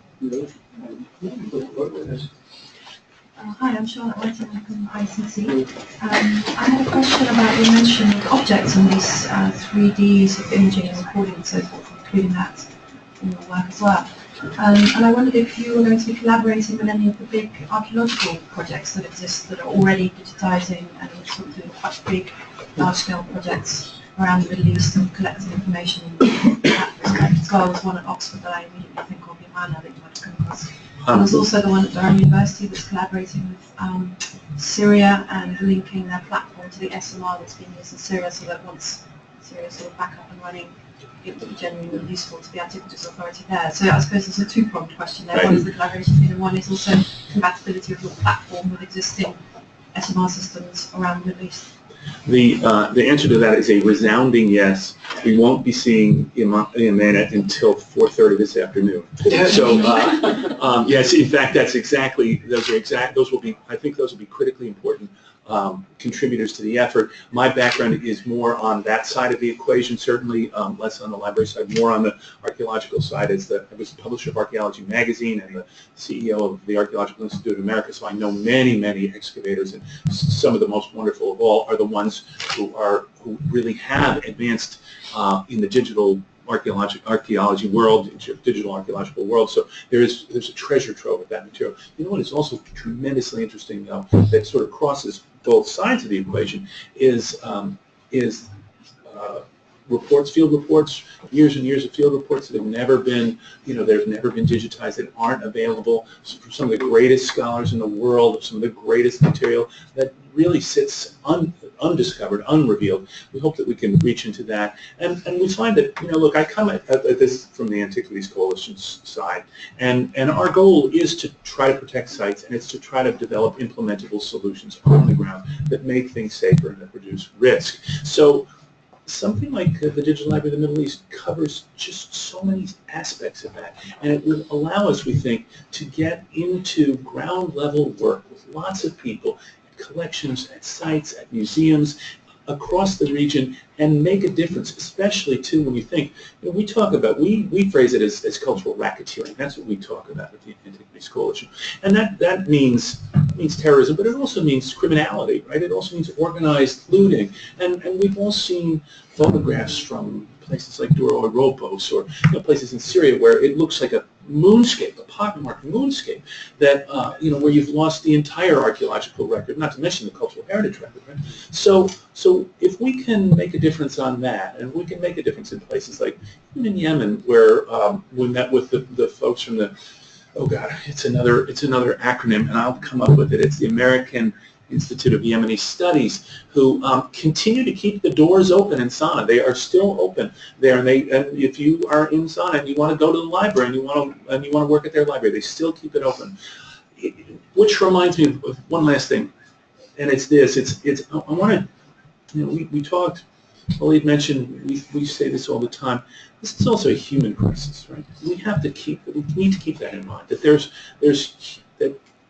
Hi, I'm Charlotte Whiting from ICT. I had a question about your mention of objects in these 3D sort of imaging and recording and so forth, including that in your work as well. And I wondered if you were going to be collaborating with any of the big archaeological projects that exist that are already digitizing and sort of doing quite big, large-scale projects around the Middle East and collecting information in that respect as well. There's one at Oxford that I immediately think of, Johanna, that you might have come across. And there's also the one at Durham University that's collaborating with Syria and linking their platform to the SMR that's being used in Syria, so that once Syria's sort of back up and running, it would be genuinely useful to the Antiquities Authority there. So I suppose there's a two-pronged question there. One is the collaboration thing, and one is also compatibility of your platform with existing SMR systems around the Middle East? The answer to that is a resounding yes. We won't be seeing Yamena until 4:30 this afternoon. So yes, in fact, those will be, I think those will be critically important contributors to the effort. My background is more on that side of the equation, certainly less on the library side, more on the archaeological side. I was publisher of Archaeology Magazine and the CEO of the Archaeological Institute of America, so I know many, many excavators, and some of the most wonderful of all are the ones who really have advanced in the digital archaeology world, digital archaeological world. So there's a treasure trove of that material. You know what is also tremendously interesting, though, that sort of crosses both sides of the equation is reports, field reports, years and years of field reports that have never been, they've never been digitized, that aren't available for some of the greatest scholars in the world, some of the greatest material that really sits undiscovered, unrevealed. We hope that we can reach into that. And we find that, look, I come at this from the Antiquities Coalition's side, and our goal is to try to protect sites, and it's to try to develop implementable solutions on the ground that make things safer and that reduce risk. So something like the Digital Library of the Middle East covers just so many aspects of that, and it would allow us, we think, to get into ground level work with lots of people, at collections, at sites, at museums, across the region, and make a difference, especially too when you think, we talk about, we phrase it as cultural racketeering. That's what we talk about at the Antiquities Coalition. And that means terrorism, but it also means criminality, right? It also means organized looting. And we've all seen photographs from places like Dura or Ropos, or places in Syria where it looks like a moonscape, a pockmarked moonscape, that where you've lost the entire archaeological record, not to mention the cultural heritage record, right? So if we can make a difference on that, and we can make a difference in places like even in Yemen, where we met with the folks from the, oh God, it's another acronym, and I'll come up with it. It's the American Institute of Yemeni Studies, who continue to keep the doors open in Sana'a. They are still open there, and if you are in Sana'a and you want to go to the library and you want to work at their library, they still keep it open. Which reminds me of one last thing, and it's this. I want to, we talked. Waleed mentioned, we say this all the time. This is also a human crisis, right? We need to keep that in mind. That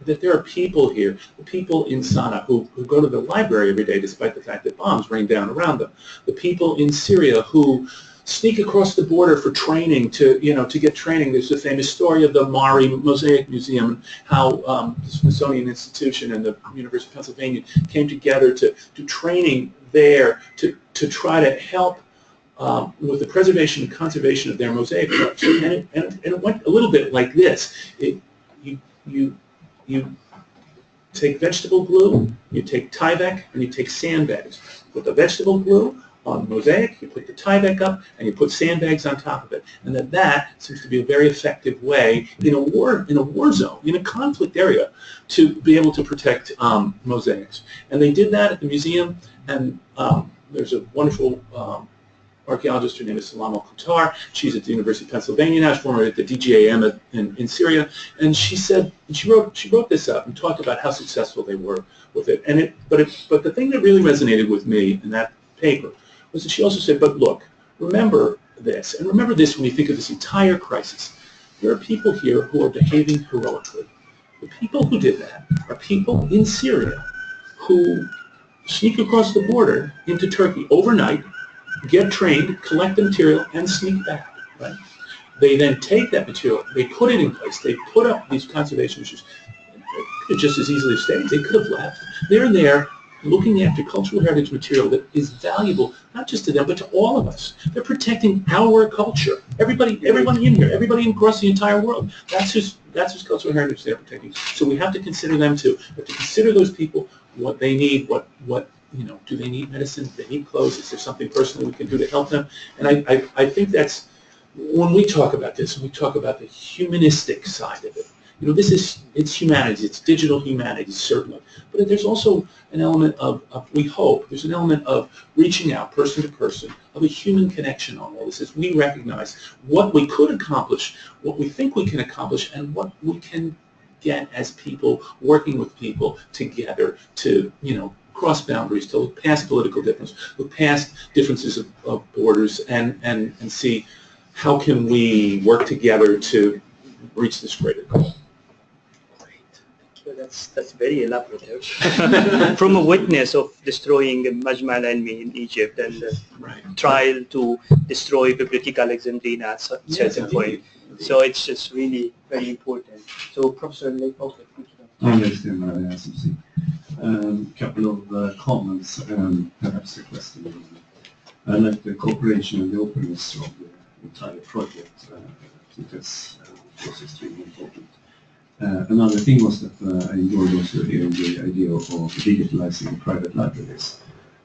that there are people here, people in Sana'a who go to the library every day despite the fact that bombs rain down around them. The people in Syria who sneak across the border for training, to get training. There's the famous story of the Mari Mosaic Museum, and how the Smithsonian Institution and the University of Pennsylvania came together to do training there to try to help with the preservation and conservation of their mosaic collection. And it went a little bit like this. You take vegetable glue, you take Tyvek, and you take sandbags. Put the vegetable glue on mosaic, you put the Tyvek up, and you put sandbags on top of it. And that seems to be a very effective way in a war zone, in a conflict area, to be able to protect mosaics. And they did that at the museum, and there's a wonderful archaeologist, her name is Salam Al-Qatar. She's at the University of Pennsylvania now. She's former at the DGAM in Syria, and she said, and she wrote this up and talked about how successful they were with it. But the thing that really resonated with me in that paper was that she also said, but look, remember this, and remember this when you think of this entire crisis. There are people here who are behaving heroically. The people who did that are people in Syria who sneak across the border into Turkey overnight, get trained, collect the material, and sneak back, right? They then take that material, they put it in place, they put up these conservation issues. They could just as easily have stayed, they could have left. They're there looking after cultural heritage material that is valuable, not just to them, but to all of us. They're protecting our culture. Everybody in here, everybody across the entire world. That's whose cultural heritage they're protecting. So we have to consider them too. We have to consider those people, what they need, what do they need medicine? Do they need clothes? Is there something personally we can do to help them? And I think that's, when we talk about this, when we talk about the humanistic side of it, it's humanities, it's digital humanities, certainly. But there's also an element of, we hope, there's an element of reaching out person to person, of a human connection on all this, as we recognize what we could accomplish, what we think we can accomplish, and what we can get as people working with people together to, cross boundaries, to look past political difference, look past differences of borders, and see how can we work together to reach this greater goal. That's very elaborative. From a witness of destroying Majma al-Ilmi in Egypt and the trial to destroy Bibliotheca Alexandrina at a certain point. So it's just really very important. So Professor Lake, okay. Couple of comments and perhaps a question. I like the cooperation and the openness of the entire project. I think that's of course extremely important. Another thing was that I enjoyed also hearing the idea of digitalizing private libraries.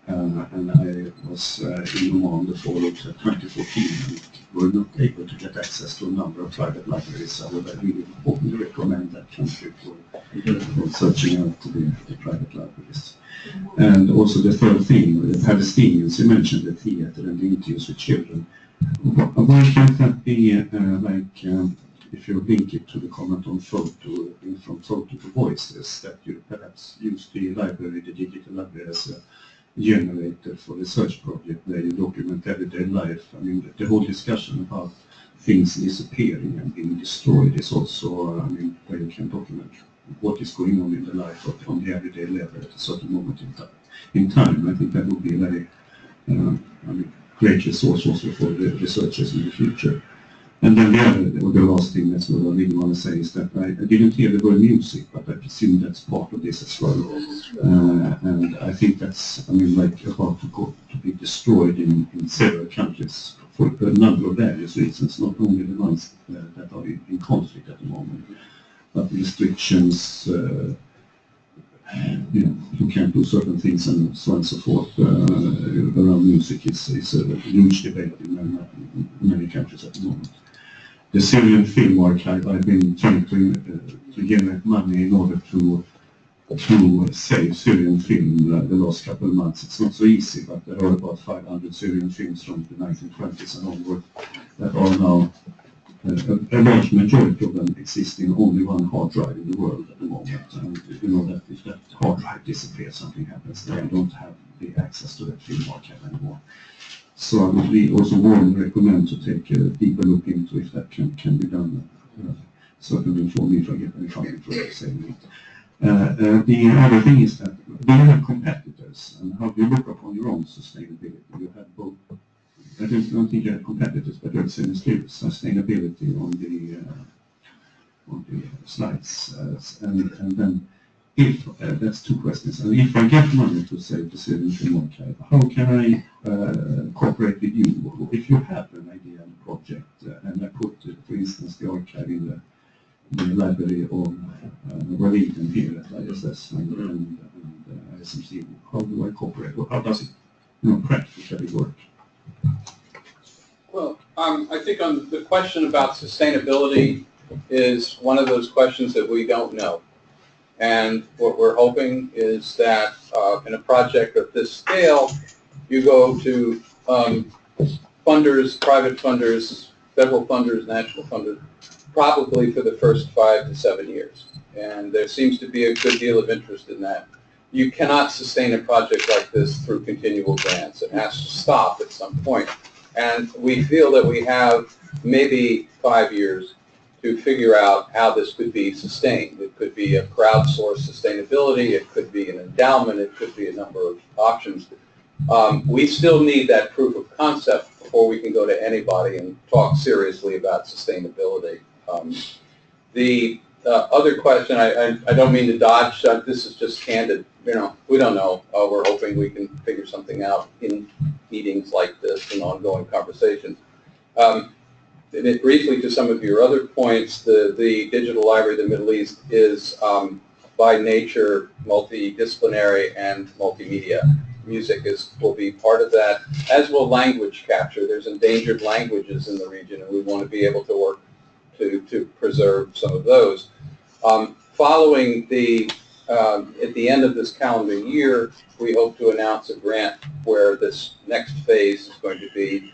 And I was in Oman the fall of 2014 and were not able to get access to a number of private libraries. So I would really openly recommend that country for searching out the private libraries. And also the third thing, the Palestinians, you mentioned the theater and the interviews with children. Why can't that be if you link it to the comment on photo, from photo to voices, that you perhaps use the library, the digital library, as a generator for research project where you document everyday life. I mean, the whole discussion about things disappearing and being destroyed is also, where you can document what is going on in the life on the everyday level at a certain moment in time. I think that would be a very great resource also for the researchers in the future. And then the last thing that's what I really want to say is that I didn't hear the word music, but I presume that's part of this as well. And I think that's, about to be destroyed in several countries for a number of various reasons, not only the ones that are in conflict at the moment, but restrictions, you can't do certain things and so on and so forth around music is a huge debate in many countries at the moment. The Syrian Film Archive, I've been trying to generate money in order to save Syrian film the last couple of months. It's not so easy, but there are about 500 Syrian films from the 1920s and onward that are now, a large majority of them exist in only one hard drive in the world at the moment. And you know that if that hard drive disappears, something happens, then you don't have the access to that film archive anymore. So I would also warmly recommend to take a deeper look into if that can be done. Certainly inform me if I get any funding for saving it. The other thing is that we have competitors, and how do you look upon your own sustainability? You have both. I don't think you have competitors, but you have sustainability on the slides, and then if that's two questions. And if I get money to save the Syrian Film Archive, how can I cooperate with you? If you have an idea and a project, and I put, for instance, the archive in the library of Wellington here at ISS and ISMC, how do I cooperate? How does it practically work? Well, I think on the question about sustainability is one of those questions that we don't know. And what we're hoping is that in a project of this scale, you go to funders, private funders, federal funders, national funders, probably for the first 5 to 7 years. And there seems to be a good deal of interest in that. You cannot sustain a project like this through continual grants. It has to stop at some point. And we feel that we have maybe 5 years to figure out how this could be sustained. It could be a crowdsourced sustainability, it could be an endowment, it could be a number of options. We still need that proof of concept before we can go to anybody and talk seriously about sustainability. The other question, I don't mean to dodge, this is just candid, we don't know. We're hoping we can figure something out in meetings like this and ongoing conversations. Briefly to some of your other points, the Digital Library of the Middle East is by nature multidisciplinary and multimedia. Music will be part of that, as will language capture. There's endangered languages in the region, and we want to be able to work to preserve some of those. Following at the end of this calendar year, we hope to announce a grant where this next phase is going to be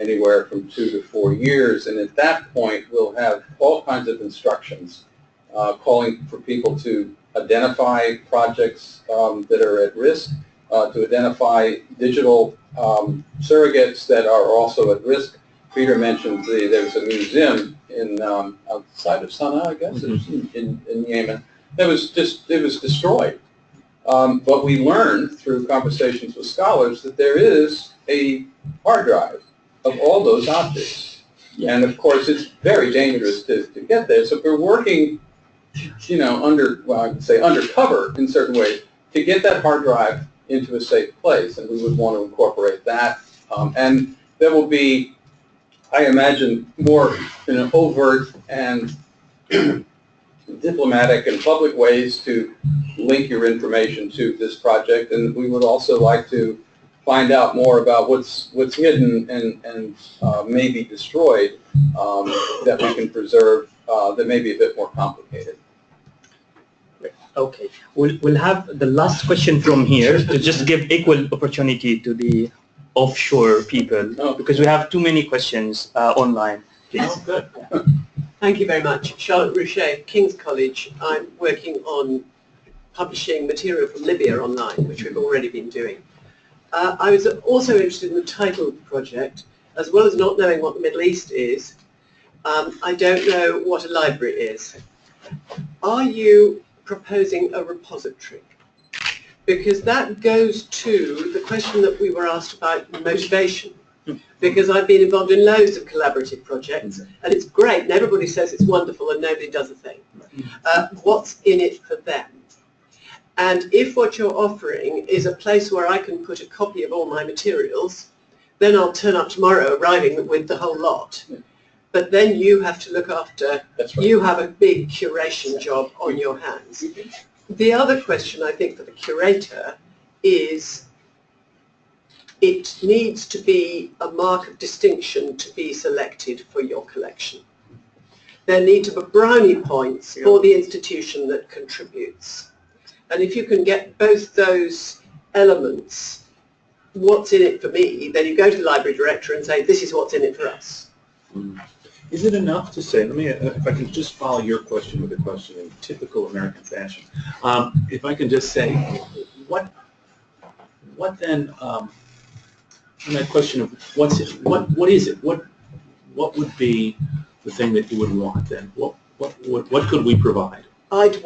anywhere from 2 to 4 years, and at that point we'll have all kinds of instructions calling for people to identify projects that are at risk, to identify digital surrogates that are also at risk. Peter mentioned there's a museum in outside of Sana'a, I guess, in Yemen, that was destroyed. But we learned through conversations with scholars that there is a hard drive of all those objects. And of course, it's very dangerous to get there. So we're working, you know, I would say undercover in certain ways to get that hard drive into a safe place. And we would want to incorporate that. And there will be, I imagine, more overt and diplomatic and public ways to link your information to this project. And we would also like to find out more about what's hidden and may be destroyed that we can preserve that may be a bit more complicated. Okay, we'll have the last question from here to just give equal opportunity to the offshore people because we have too many questions online. Oh, good. Thank you very much. Charlotte Rouchet, King's College. I'm working on publishing material from Libya online, which we've already been doing. I was also interested in the title of the project. As well as not knowing what the Middle East is, I don't know what a library is. Are you proposing a repository? Because that goes to the question that we were asked about motivation. Because I've been involved in loads of collaborative projects, and it's great, and everybody says it's wonderful, and nobody does a thing. What's in it for them? And if what you're offering is a place where I can put a copy of all my materials, then I'll turn up tomorrow arriving with the whole lot. But then you have to look after, you have a big curation job on your hands. The other question, I think, for the curator is it needs to be a mark of distinction to be selected for your collection. There need to be brownie points for the institution that contributes. And if you can get both those elements, what's in it for me, then you go to the library director and say, this is what's in it for us. Is it enough to say, let me, if I can just follow your question with a question in typical American fashion. If I can just say, what then, on that question of what is it? What would be the thing that you would want then? What could we provide? I'd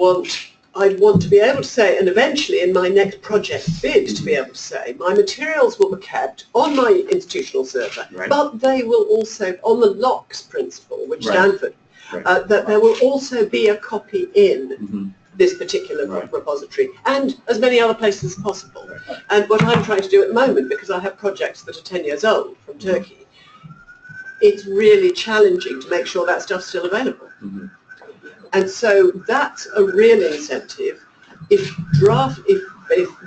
want to be able to say, and eventually in my next project bid to be able to say, my materials will be kept on my institutional server, but they will also, on the locks principle, which Stanford, that there will also be a copy in this particular repository, and as many other places as possible. And what I'm trying to do at the moment, because I have projects that are 10 years old from Turkey, it's really challenging to make sure that stuff's still available. And so that's a real incentive. If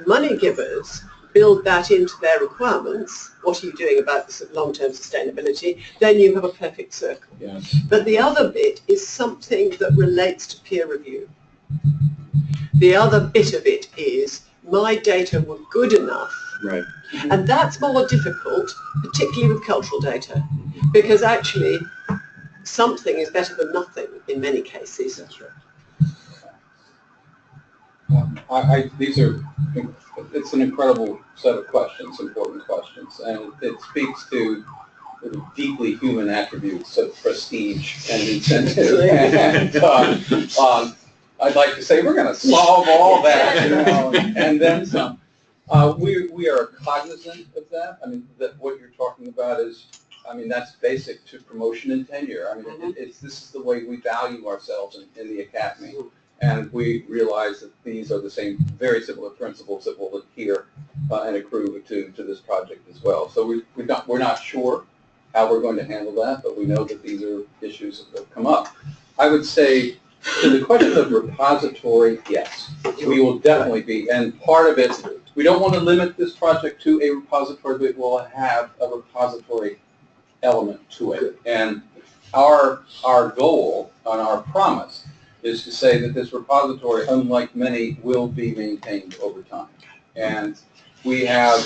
money givers build that into their requirements, what are you doing about the long-term sustainability, then you have a perfect circle. Yes. But the other bit is something that relates to peer review. The other bit of it is my data were good enough. Right. And that's more difficult, particularly with cultural data, because actually something is better than nothing in many cases. That's right. It's an incredible set of questions, important questions, and it speaks to the deeply human attributes of prestige and incentive. And I'd like to say we're going to solve all that, and then some. We are cognizant of that. I mean, what you're talking about is, that's basic to promotion and tenure. This is the way we value ourselves in the academy. And we realize that these are the same, very similar principles that will adhere and accrue to this project as well. So we're not sure how we're going to handle that, but we know that these are issues that have come up. I would say, to the question of repository, yes, we will definitely be. And part of it, we don't want to limit this project to a repository, but we'll have a repository element to it. And our goal and our promise is to say that this repository, unlike many, will be maintained over time. And We have,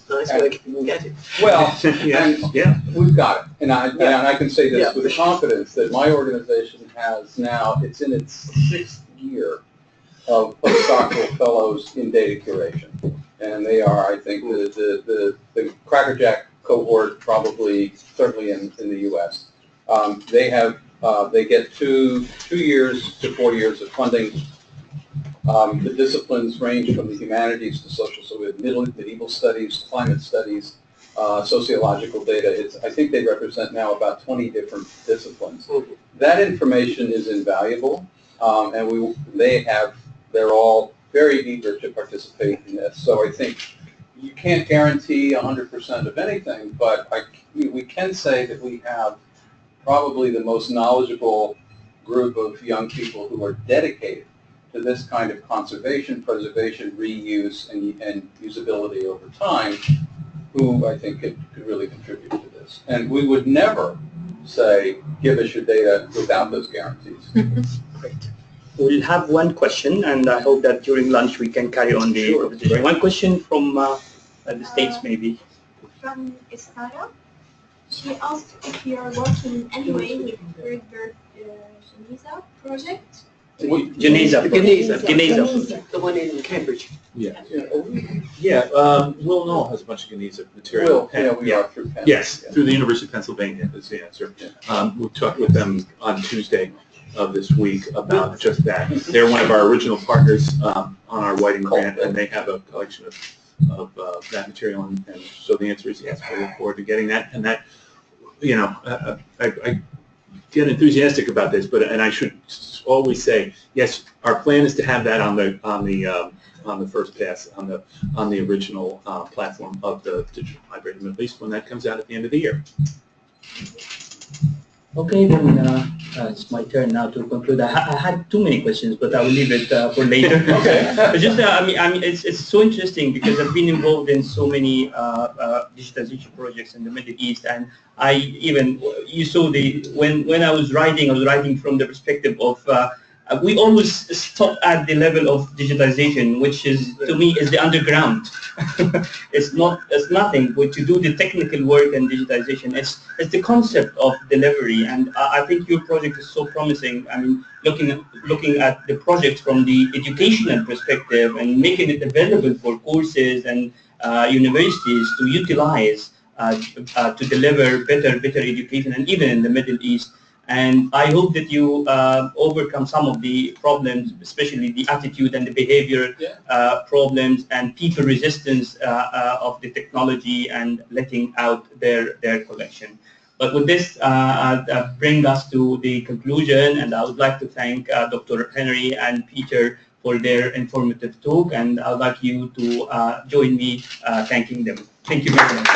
Nice work if you can get it. well, Yeah, and yeah. we've got it. And I can say this Yeah. with confidence that my organization has now, it's in its 6th year of postdoctoral fellows in data curation. And they are, I think, the Crackerjack cohort probably, certainly in the US. They get 2 years to 4 years of funding. The disciplines range from the humanities to social, so we have medieval studies, climate studies, sociological data. I think they represent now about 20 different disciplines. That information is invaluable, and they're all very eager to participate in this. So I think you can't guarantee 100% of anything, but we can say that we have probably the most knowledgeable group of young people who are dedicated to this kind of conservation, preservation, reuse, and usability over time, who I think could really contribute to this. And we would never say, give us your data without those guarantees. Great. We'll have one question, and I hope that during lunch we can carry on the conversation. One question from the States, maybe. From Estara. She asked if you are working in any way with Herdrich Genesa project. Genesa. The one in Cambridge. Yeah. Will Knoll has a bunch of Genesa material. We are through Penn. Yes, through the University of Pennsylvania is the answer. We'll talk with them on Tuesday of this week about just that. They're one of our original partners on our Whiting grant, and they have a collection of that material. And so the answer is yes. We look forward to getting that. And that, you know, I get enthusiastic about this, and I should always say, yes, our plan is to have that on the first pass on the original platform of the Digital Library of the Middle East when that comes out at the end of the year. Okay, then it's my turn now to conclude. I had too many questions, but I will leave it for later. Okay. But just, I mean, it's so interesting because I've been involved in so many digitization projects in the Middle East, and you saw when I was writing from the perspective of we always stop at the level of digitization, which is, to me, is the underground. It's nothing, but to do the technical work and digitization, it's the concept of delivery. And I think your project is so promising. I mean, looking at the project from the educational perspective and making it available for courses and universities to utilize to deliver better education, and even in the Middle East. And I hope that you overcome some of the problems, especially the attitude and the behavior problems and people resistance of the technology and letting out their collection. But with this, bring us to the conclusion, and I would like to thank Dr. Henry and Peter for their informative talk, and I would like you to join me thanking them. Thank you very much.